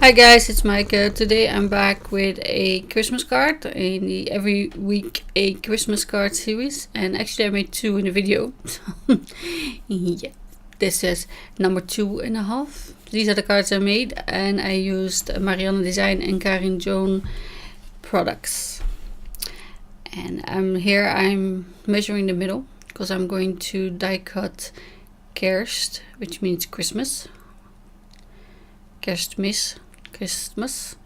Hi guys, it's Mike. Today I'm back with a Christmas card in the Every Week a Christmas card series, and actually I made two in the video. Yeah, this is number 2.5. These are the cards I made, and I used Marianne Design and Karin Joan products. And I'm measuring the middle because I'm going to die cut Kerst, which means Christmas. Kerstmis. Christmas,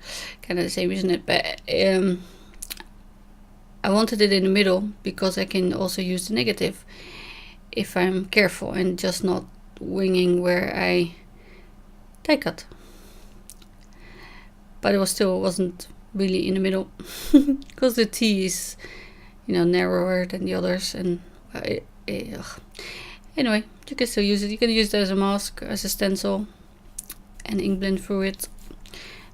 kind of the same, isn't it? But I wanted it in the middle because I can also use the negative if I'm careful and just not winging where I die cut. But it wasn't really in the middle because the T is, narrower than the others, and anyway, you can still use it. You can use it as a mask, as a stencil, and ink blend through it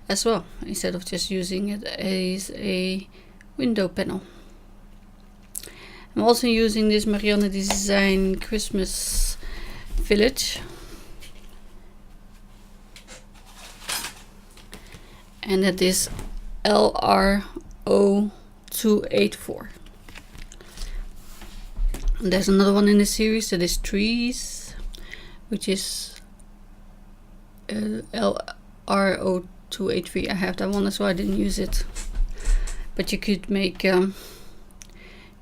as well, instead of just using it as a window panel. I'm also using this Marianne Design Christmas Village, and that is LR0284. And there's another one in the series that is Trees, which is LR0283. I have that one as well. I didn't use it, but you could make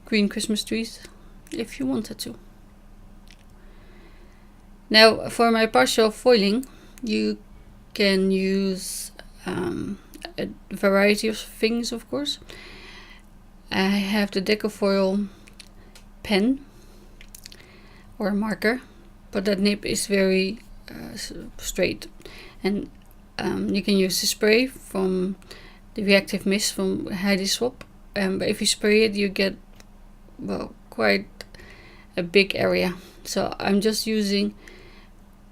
green Christmas trees if you wanted to. Now for my partial foiling, you can use a variety of things, of course. I have the Decofoil pen or marker, but that nib is very straight, and you can use the spray from the reactive mist from Heidi Swap, but if you spray it you get, well, quite a big area. So I'm just using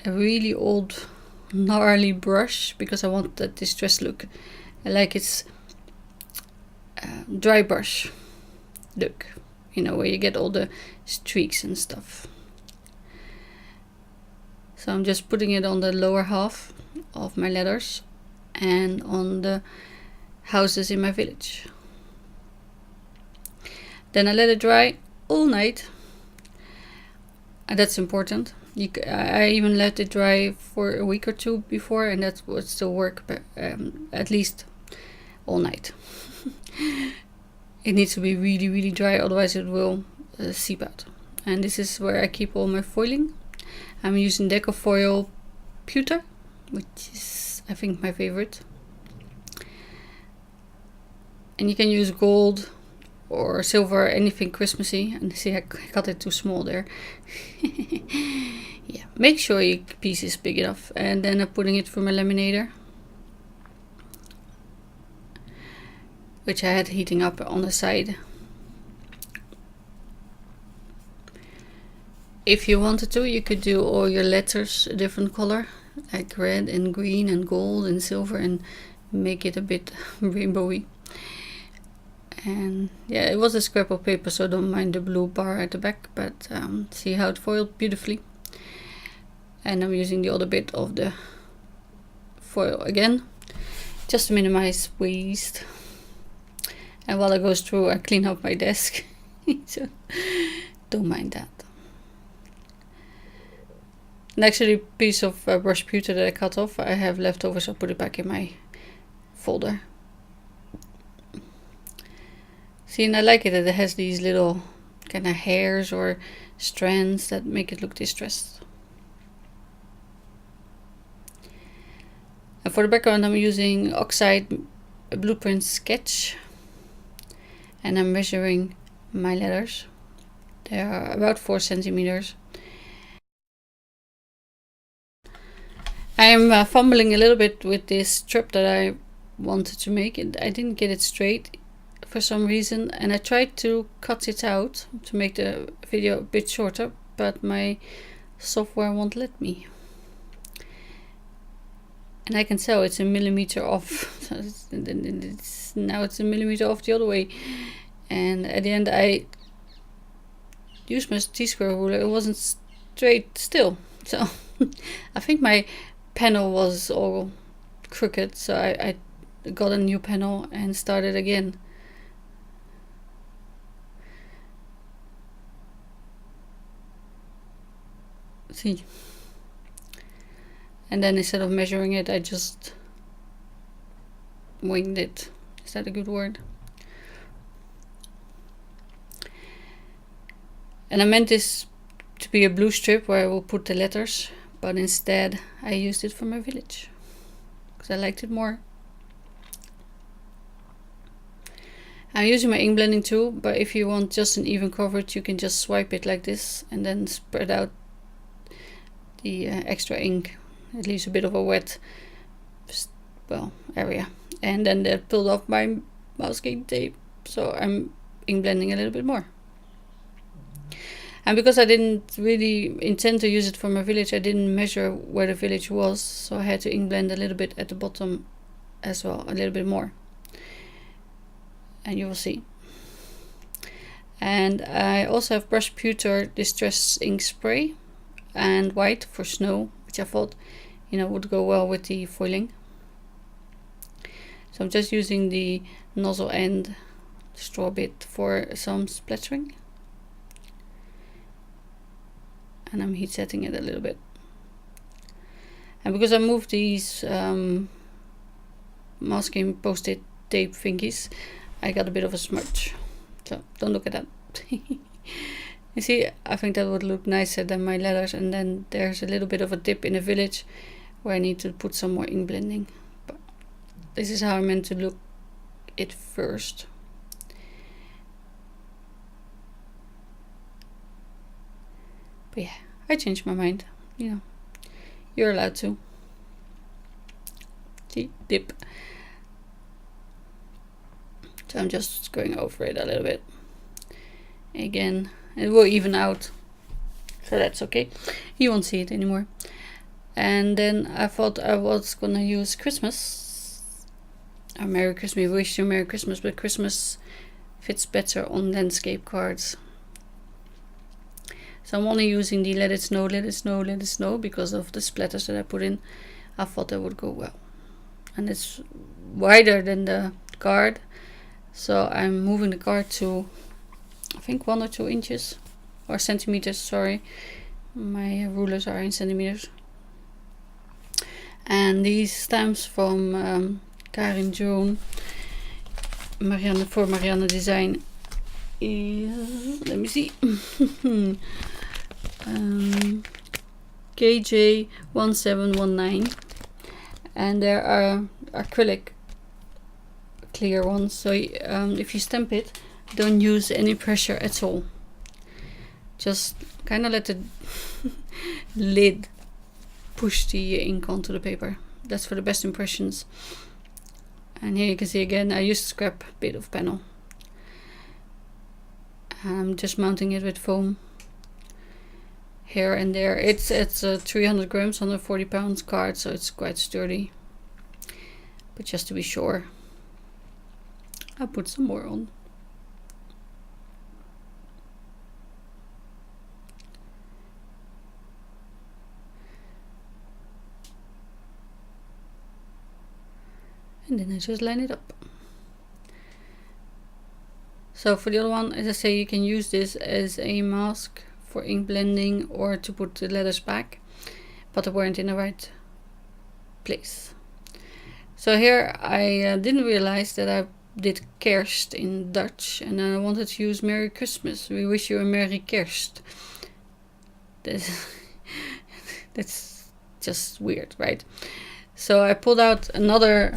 a really old gnarly brush because I want that distressed look. I like its dry brush look, where you get all the streaks and stuff. So I'm just putting it on the lower half of my letters and on the houses in my village. Then I let it dry all night, and that's important. I even let it dry for a week or two before, and that would still work, but at least all night. It needs to be really, really dry, otherwise it will seep out. And this is where I keep all my foiling. I'm using Decofoil Pewter, which is, I think, my favorite. And you can use gold or silver, anything Christmassy. And see, I cut it too small there. Yeah, make sure your piece is big enough. And then I'm putting it through my laminator, which I had heating up on the side. If you wanted to, you could do all your letters a different color, like red and green and gold and silver, and make it a bit rainbowy. And yeah, it was a scrap of paper, so don't mind the blue bar at the back, but see how it foiled beautifully. And I'm using the other bit of the foil again, just to minimize waste. And while it goes through, I clean up my desk, so don't mind that. And actually, a piece of brush pewter that I cut off, I have left over, so I'll put it back in my folder. See, and I like it that it has these little kind of hairs or strands that make it look distressed. And for the background, I'm using Oxide Blueprint Sketch, and I'm measuring my letters. They are about 4 centimeters. I am fumbling a little bit with this strip that I wanted to make. I didn't get it straight for some reason, and I tried to cut it out to make the video a bit shorter, but my software won't let me. And I can tell it's a millimeter off. Now it's a millimeter off the other way. And at the end I used my T-square ruler. It wasn't straight still. So I think my panel was all crooked, so I got a new panel and started again. See, and then instead of measuring it, I just winged it. Is that a good word? And I meant this to be a blue strip where I will put the letters, but instead I used it for my village because I liked it more. I'm using my ink blending tool, but if you want just an even coverage, you can just swipe it like this and then spread out the extra ink. It leaves a bit of a wet, area, and then that pulled off my masking tape, so I'm ink blending a little bit more. And because I didn't really intend to use it for my village, I didn't measure where the village was, so I had to ink blend a little bit at the bottom as well, a little bit more. And you will see. And I also have Brush Pewter Distress Ink Spray and white for snow, which I thought, would go well with the foiling. So I'm just using the nozzle end straw bit for some splattering. And I'm heat setting it a little bit. And because I moved these masking post-it tape thingies, I got a bit of a smudge. So don't look at that. You see, I think that would look nicer than my letters. And then there's a little bit of a dip in the village where I need to put some more ink blending. But this is how I meant to look it first. But yeah, I changed my mind. You're allowed to. See, dip. So I'm just going over it a little bit. Again, it will even out. So that's okay. You won't see it anymore. And then I thought I was gonna use Christmas. Or Merry Christmas. We wish you Merry Christmas, but Christmas fits better on landscape cards. So I'm only using the Let It Snow, Let It Snow, Let It Snow because of the splatters that I put in. I thought that would go well. And it's wider than the card. So I'm moving the card to, I think 1 or 2 inches. Or centimeters, sorry. My rulers are in centimeters. And these stamps from Karin Joan, Marianne Design, is, let me see. KJ1719, and there are acrylic clear ones, so if you stamp it, don't use any pressure at all. Just kind of let the lid push the ink onto the paper. That's for the best impressions. And here you can see again, I used scrap bit of panel. I'm just mounting it with foam here and there. It's 300 grams, 140 pounds card, so it's quite sturdy. But just to be sure, I'll put some more on. And then I just line it up. So for the other one, as I say, you can use this as a mask for ink blending or to put the letters back, but they weren't in the right place. So here I didn't realize that I did kerst in Dutch, and then I wanted to use Merry Christmas. We wish you a Merry Kerst. That's just weird, right? So I pulled out another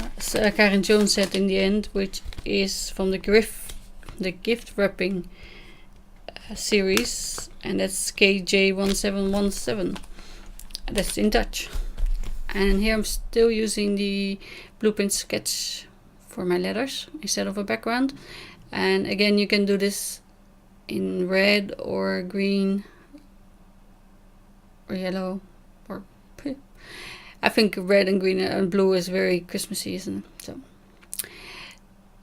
Karin Joan set in the end, which is from the gift wrapping series, and that's KJ1717. That's in Dutch. And here I'm still using the blueprint sketch for my letters instead of a background. And again, you can do this in red or green or yellow, or I think red and green and blue is very Christmassy, isn't it? So,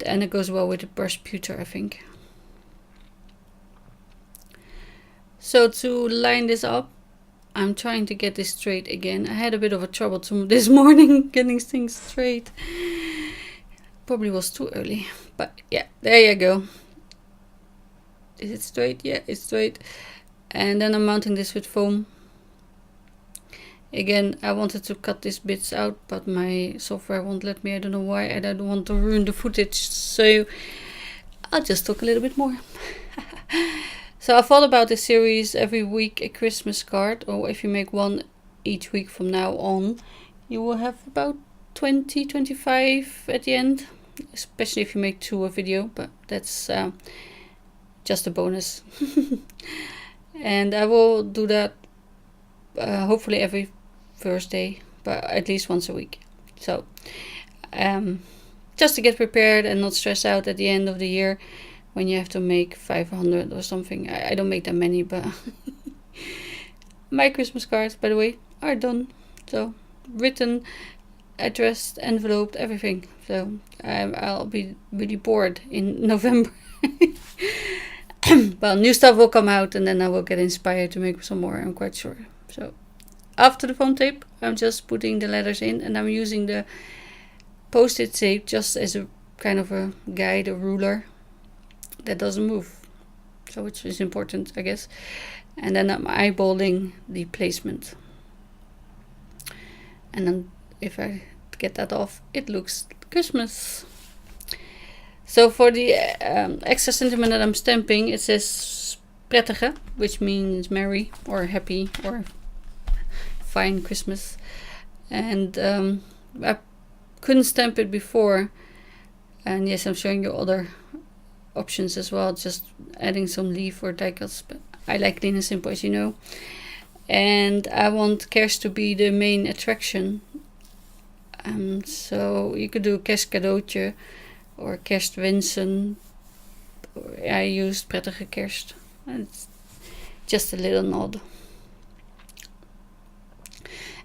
and it goes well with the brush pewter, I think. So to line this up, I'm trying to get this straight again. I had a bit of a trouble this morning getting things straight. Probably was too early, but yeah, there you go. Is it straight? Yeah, it's straight. And then I'm mounting this with foam. Again, I wanted to cut these bits out, but my software won't let me. I don't know why, and I don't want to ruin the footage, so I'll just talk a little bit more. So I thought about this series, every week a Christmas card, or if you make one each week from now on, you will have about 20-25 at the end, especially if you make 2 a video, but that's just a bonus. And I will do that hopefully every Thursday, but at least once a week. So just to get prepared and not stress out at the end of the year when you have to make 500 or something. I don't make that many, but my Christmas cards, by the way, are done. So written, addressed, enveloped, everything. So I'll be really bored in November. Well, new stuff will come out and then I will get inspired to make some more, I'm quite sure. So after the foam tape, I'm just putting the letters in, and I'm using the post-it tape just as a kind of a guide, a ruler that doesn't move. So which is important, I guess. And then I'm eyeballing the placement. And then if I get that off, it looks Christmas. So for the extra sentiment that I'm stamping, it says prettige, which means merry or happy or fine Christmas. And I couldn't stamp it before. And yes, I'm showing you other options as well, just adding some leaf or die cuts. But I like clean and simple, as you know. And I want kerst to be the main attraction. So you could do kerstcadeautje or kerstwensen. I used prettige kerst. It's just a little nod.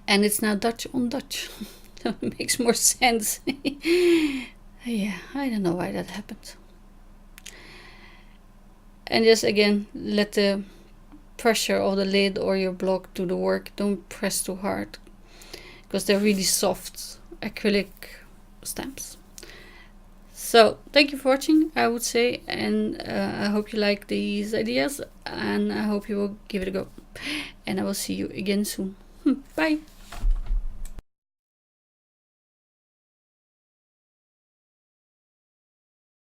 And it's now Dutch on Dutch. So it makes more sense. Yeah, I don't know why that happened. And just again, let the pressure of the lid or your block do the work. Don't press too hard, because they're really soft acrylic stamps. So thank you for watching, I would say, and I hope you like these ideas, and I hope you will give it a go. And I will see you again soon. Bye.